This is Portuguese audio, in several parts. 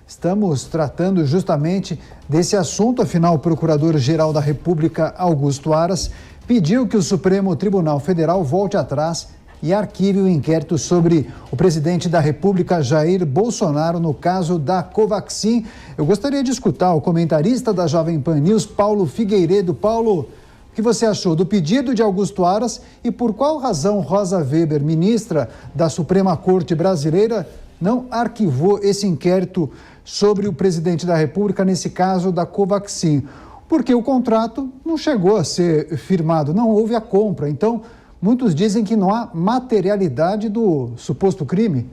Estamos tratando justamente desse assunto, afinal, o Procurador-Geral da República, Augusto Aras, pediu que o Supremo Tribunal Federal volte atrás e arquive o inquérito sobre o presidente da República, Jair Bolsonaro, no caso da Covaxin. Eu gostaria de escutar o comentarista da Jovem Pan News, Paulo Figueiredo. Paulo, o que você achou do pedido de Augusto Aras e por qual razão Rosa Weber, ministra da Suprema Corte Brasileira, não arquivou esse inquérito sobre o presidente da República, nesse caso da Covaxin? Porque o contrato não chegou a ser firmado, não houve a compra. Então, muitos dizem que não há materialidade do suposto crime.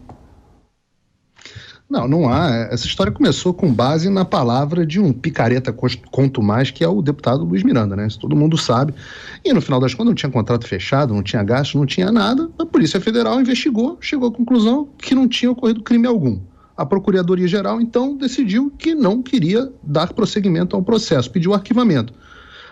Não há. Essa história começou com base na palavra de um picareta quanto mais, que é o deputado Luiz Miranda, né? Isso todo mundo sabe. E no final das contas não tinha contrato fechado, não tinha gasto, não tinha nada. A Polícia Federal investigou, chegou à conclusão que não tinha ocorrido crime algum. A Procuradoria-Geral, então, decidiu que não queria dar prosseguimento ao processo, pediu arquivamento.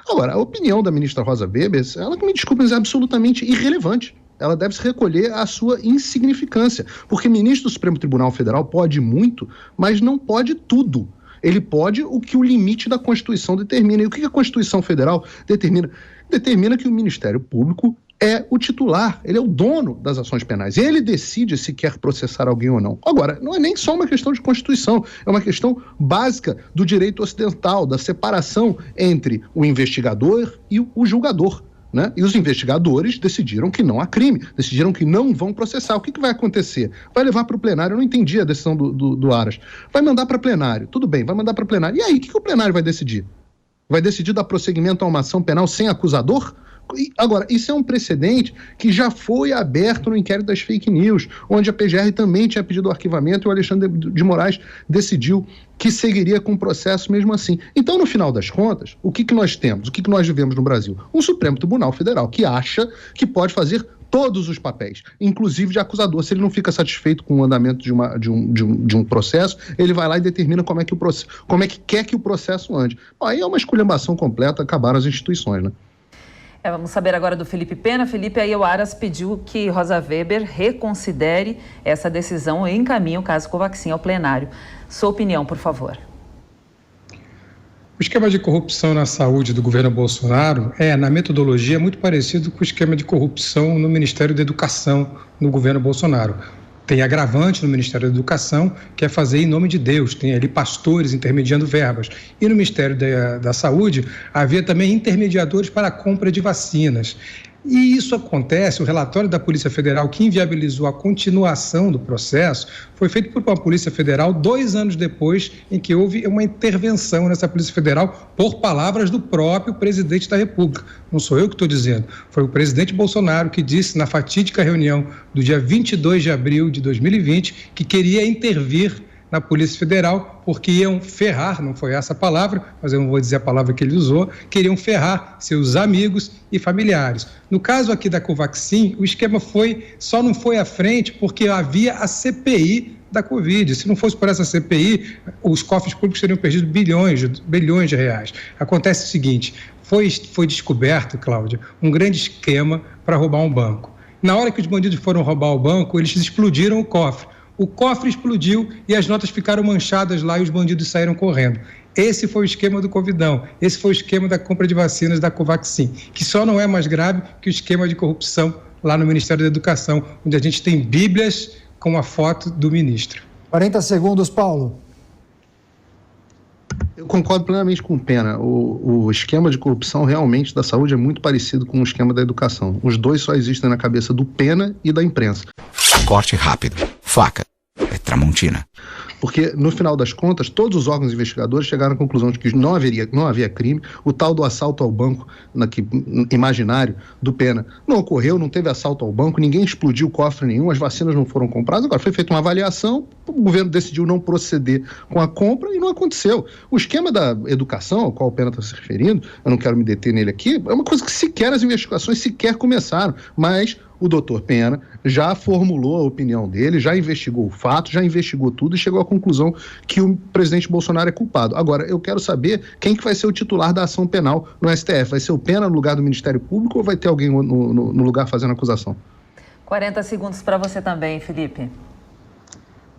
Agora, a opinião da ministra Rosa Weber, ela, me desculpa, é absolutamente irrelevante. Ela deve se recolher à sua insignificância, porque ministro do Supremo Tribunal Federal pode muito, mas não pode tudo. Ele pode o que o limite da Constituição determina. E o que a Constituição Federal determina? Determina que o Ministério Público é o titular, ele é o dono das ações penais. Ele decide se quer processar alguém ou não. Agora, não é nem só uma questão de Constituição, é uma questão básica do direito ocidental, da separação entre o investigador e o julgador. Né? E os investigadores decidiram que não há crime, decidiram que não vão processar. O que vai acontecer? Vai levar para o plenário. Eu não entendi a decisão do Aras. Vai mandar para plenário, tudo bem, vai mandar para plenário. E aí, o que o plenário vai decidir? Vai decidir dar prosseguimento a uma ação penal sem acusador? Agora, isso é um precedente que já foi aberto no inquérito das fake news, onde a PGR também tinha pedido o arquivamento e o Alexandre de Moraes decidiu que seguiria com o processo mesmo assim. Então, no final das contas, o que nós temos? O que nós vivemos no Brasil? Um Supremo Tribunal Federal que acha que pode fazer todos os papéis, inclusive de acusador. Se ele não fica satisfeito com o andamento de um processo, ele vai lá e determina como é que quer que o processo ande. Aí é uma esculhambação completa, acabaram as instituições, né? Vamos saber agora do Felipe Pena. Felipe, aí o Aras pediu que Rosa Weber reconsidere essa decisão e encaminhe o caso Covaxin ao plenário. Sua opinião, por favor. O esquema de corrupção na saúde do governo Bolsonaro na metodologia, muito parecido com o esquema de corrupção no Ministério da Educação no governo Bolsonaro. Tem agravante no Ministério da Educação, que é fazer em nome de Deus, tem ali pastores intermediando verbas. E no Ministério da Saúde, havia também intermediadores para a compra de vacinas. E isso acontece, o relatório da Polícia Federal que inviabilizou a continuação do processo foi feito por uma Polícia Federal 2 anos depois em que houve uma intervenção nessa Polícia Federal por palavras do próprio presidente da República. Não sou eu que estou dizendo, foi o presidente Bolsonaro que disse na fatídica reunião do dia 22 de abril de 2020 que queria intervir na Polícia Federal, porque iam ferrar, não foi essa a palavra, mas eu não vou dizer a palavra que ele usou, queriam ferrar seus amigos e familiares. No caso aqui da Covaxin, o esquema só não foi à frente porque havia a CPI da Covid. Se não fosse por essa CPI, os cofres públicos teriam perdido bilhões de reais. Acontece o seguinte, foi descoberto, Cláudia, um grande esquema para roubar um banco. Na hora que os bandidos foram roubar o banco, eles explodiram o cofre. O cofre explodiu e as notas ficaram manchadas lá e os bandidos saíram correndo. Esse foi o esquema do Covidão, esse foi o esquema da compra de vacinas da Covaxin, que só não é mais grave que o esquema de corrupção lá no Ministério da Educação, onde a gente tem bíblias com a foto do ministro. 40 segundos, Paulo. Eu concordo plenamente com o Pena. O esquema de corrupção realmente da saúde é muito parecido com o esquema da educação. Os dois só existem na cabeça do Pena e da imprensa. Corte rápido. Faca. É Tramontina. Porque, no final das contas, todos os órgãos investigadores chegaram à conclusão de que não havia crime. O tal do assalto ao banco imaginário do Pena não ocorreu, não teve assalto ao banco, ninguém explodiu cofre nenhum, as vacinas não foram compradas. Agora, foi feita uma avaliação, o governo decidiu não proceder com a compra e não aconteceu. O esquema da educação, ao qual o Pena está se referindo, eu não quero me deter nele aqui, é uma coisa que sequer as investigações começaram, mas o doutor Pena já formulou a opinião dele, já investigou o fato, já investigou tudo e chegou à conclusão que o presidente Bolsonaro é culpado. Agora, eu quero saber quem que vai ser o titular da ação penal no STF. Vai ser o Pena no lugar do Ministério Público ou vai ter alguém no lugar fazendo acusação? 40 segundos para você também, Felipe.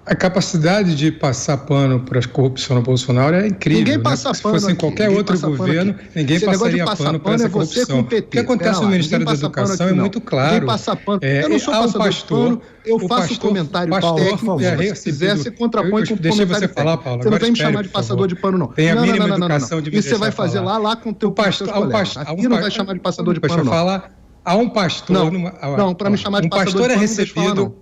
A capacidade de passar pano para a corrupção no Bolsonaro é incrível. Ninguém passa Se pano fosse em aqui, qualquer outro governo, ninguém passaria pano para essa corrupção. O que acontece no Ministério da Educação é muito claro. Ninguém passa pano. Eu não sou passador de pano, eu faço comentários técnicos. Se quiser, você contrapõe com deixa você falar, Paulo. Você não vem me chamar de passador de pano, não. Tem a mínima educação de me deixar falar. Isso você vai fazer lá com o teu pastor. Aqui não vai chamar de passador de pano, não. Deixa eu falar. Há um pastor... Não, para me chamar de passador de pano, é recebido...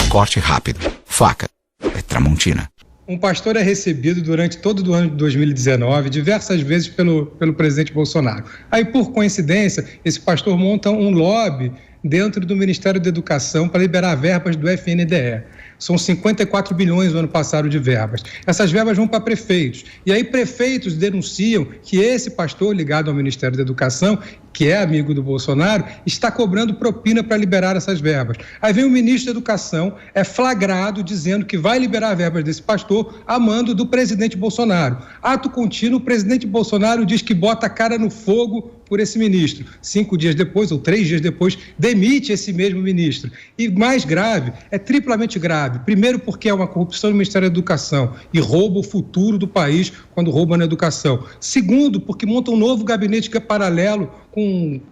Corte rápido. Faca. É Tramontina. Um pastor é recebido durante todo o ano de 2019, diversas vezes pelo presidente Bolsonaro. Aí, por coincidência, esse pastor monta um lobby dentro do Ministério da Educação para liberar verbas do FNDE. São 54 bilhões no ano passado de verbas. Essas verbas vão para prefeitos. E aí prefeitos denunciam que esse pastor ligado ao Ministério da Educação, que é amigo do Bolsonaro, está cobrando propina para liberar essas verbas. Aí vem o ministro da Educação, é flagrado dizendo que vai liberar verbas desse pastor a mando do presidente Bolsonaro. Ato contínuo, o presidente Bolsonaro diz que bota a cara no fogo por esse ministro. 5 dias depois, ou 3 dias depois, demite esse mesmo ministro. E mais grave, é triplamente grave. Primeiro porque é uma corrupção no Ministério da Educação e rouba o futuro do país quando rouba na educação. Segundo, porque monta um novo gabinete que é paralelo,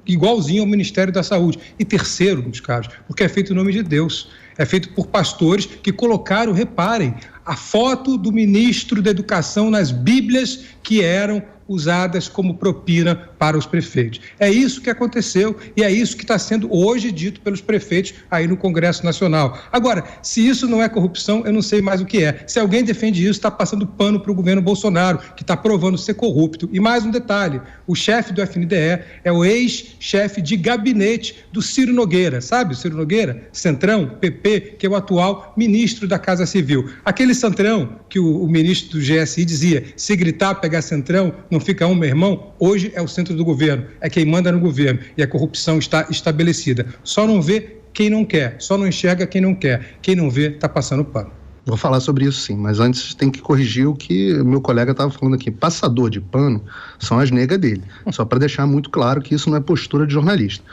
igualzinho ao Ministério da Saúde. E terceiro, meus caros, porque é feito em nome de Deus. É feito por pastores que colocaram, reparem, a foto do ministro da Educação nas Bíblias que eram usadas como propina para os prefeitos. É isso que aconteceu e é isso que está sendo hoje dito pelos prefeitos aí no Congresso Nacional. Agora, se isso não é corrupção, eu não sei mais o que é. Se alguém defende isso, está passando pano para o governo Bolsonaro, que está provando ser corrupto. E mais um detalhe, o chefe do FNDE é o ex-chefe de gabinete do Ciro Nogueira, sabe o Ciro Nogueira? Centrão, PP, que é o atual ministro da Casa Civil. Aquele Centrão que o ministro do GSI dizia, se gritar, pegar Centrão, não fica meu irmão, hoje é o centro do governo, é quem manda no governo e a corrupção está estabelecida. Só não vê quem não quer, só não enxerga quem não quer, quem não vê está passando pano. Vou falar sobre isso sim, mas antes tem que corrigir o que o meu colega estava falando aqui. Passador de pano são as negas dele, só para deixar muito claro que isso não é postura de jornalista.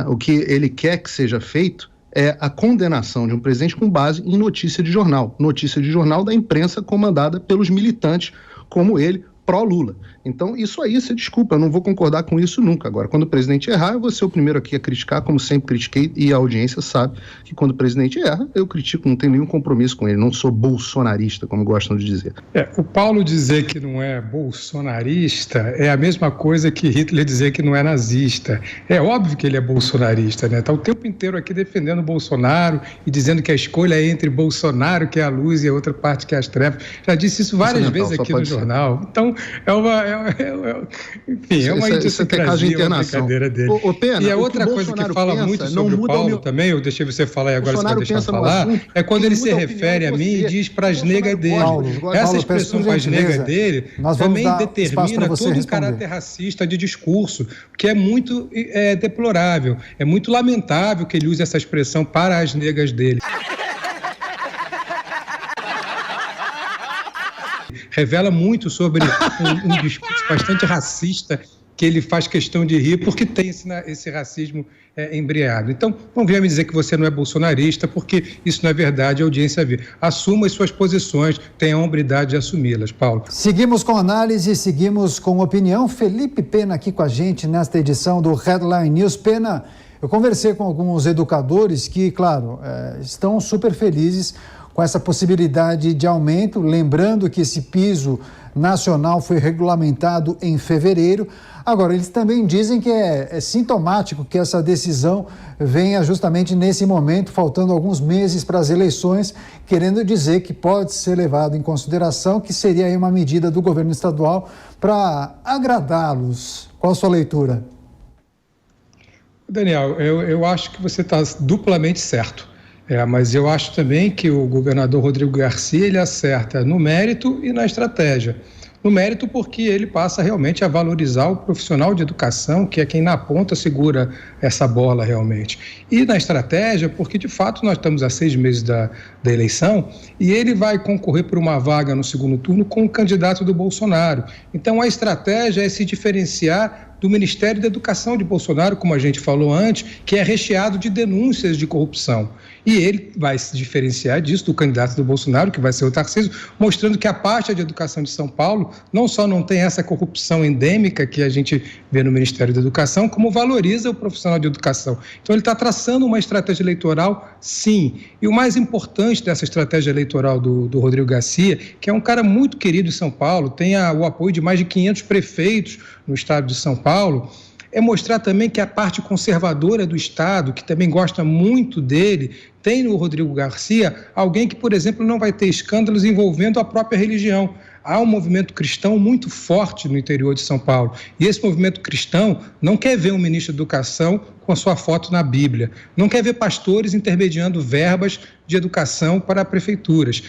O que ele quer que seja feito é a condenação de um presidente com base em notícia de jornal da imprensa comandada pelos militantes como ele, pró-Lula. Então, isso aí, você desculpa, eu não vou concordar com isso nunca. Agora, quando o presidente errar, eu vou ser o primeiro aqui a criticar, como sempre critiquei, e a audiência sabe que quando o presidente erra, eu critico, não tenho nenhum compromisso com ele, não sou bolsonarista, como gostam de dizer. O Paulo dizer que não é bolsonarista é a mesma coisa que Hitler dizer que não é nazista. É óbvio que ele é bolsonarista, né? Está o tempo inteiro aqui defendendo o Bolsonaro e dizendo que a escolha é entre Bolsonaro, que é a luz, e a outra parte, que é as trevas. Já disse isso várias vezes aqui no jornal. Então, é uma idiosincrasia, uma brincadeira dele. Pena, e a outra coisa que fala muito sobre o Paulo também, eu deixei você falar e agora você vai deixar falar, é quando ele se refere a mim e diz para as negas dele. Essa expressão para as negas dele também determina todo o caráter racista de discurso, que é muito deplorável. É muito lamentável que ele use essa expressão para as negas dele. Revela muito sobre um discurso bastante racista que ele faz questão de rir, porque tem esse racismo embriagado. Então, não venha me dizer que você não é bolsonarista, porque isso não é verdade, a audiência vê. Assuma as suas posições, tenha a hombridade de assumi-las, Paulo. Seguimos com análise, seguimos com opinião. Felipe Pena aqui com a gente nesta edição do Headline News. Pena, eu conversei com alguns educadores que, claro, estão super felizes com essa possibilidade de aumento, lembrando que esse piso nacional foi regulamentado em fevereiro. Agora, eles também dizem que é sintomático que essa decisão venha justamente nesse momento, faltando alguns meses para as eleições, querendo dizer que pode ser levado em consideração, que seria aí uma medida do governo estadual para agradá-los. Qual a sua leitura? Daniel, eu acho que você está duplamente certo. Mas eu acho também que o governador Rodrigo Garcia, ele acerta no mérito e na estratégia. No mérito porque ele passa realmente a valorizar o profissional de educação, que é quem na ponta segura essa bola realmente. E na estratégia porque, de fato, nós estamos a 6 meses da eleição e ele vai concorrer por uma vaga no segundo turno com o candidato do Bolsonaro. Então, a estratégia é se diferenciar do Ministério da Educação de Bolsonaro, como a gente falou antes, que é recheado de denúncias de corrupção. E ele vai se diferenciar disso, do candidato do Bolsonaro, que vai ser o Tarcísio, mostrando que a pasta de educação de São Paulo não só não tem essa corrupção endêmica que a gente vê no Ministério da Educação, como valoriza o profissional de educação. Então ele está traçando uma estratégia eleitoral, sim. E o mais importante dessa estratégia eleitoral do Rodrigo Garcia, que é um cara muito querido em São Paulo, tem o apoio de mais de 500 prefeitos no estado de São Paulo, é mostrar também que a parte conservadora do Estado, que também gosta muito dele, tem no Rodrigo Garcia alguém que, por exemplo, não vai ter escândalos envolvendo a própria religião. Há um movimento cristão muito forte no interior de São Paulo. E esse movimento cristão não quer ver um ministro da Educação com a sua foto na Bíblia. Não quer ver pastores intermediando verbas de educação para prefeituras.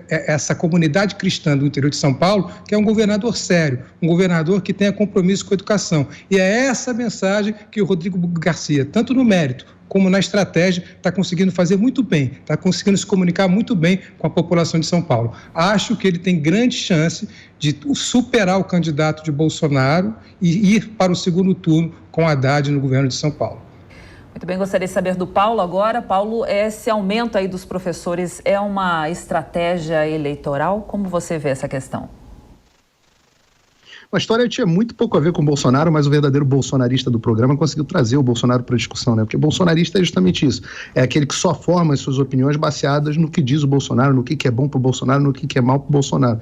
Essa comunidade cristã do interior de São Paulo quer um governador sério, um governador que tenha compromisso com a educação. E é essa mensagem que o Rodrigo Garcia, tanto no mérito como na estratégia, está conseguindo fazer muito bem, está conseguindo se comunicar muito bem com a população de São Paulo. Acho que ele tem grande chance de superar o candidato de Bolsonaro e ir para o segundo turno com Haddad no governo de São Paulo. Muito bem, gostaria de saber do Paulo agora. Paulo, esse aumento aí dos professores é uma estratégia eleitoral? Como você vê essa questão? A história tinha muito pouco a ver com o Bolsonaro, mas o verdadeiro bolsonarista do programa conseguiu trazer o Bolsonaro para a discussão, né? Porque bolsonarista é justamente isso. É aquele que só forma as suas opiniões baseadas no que diz o Bolsonaro, no que é bom para o Bolsonaro, no que é mal para o Bolsonaro.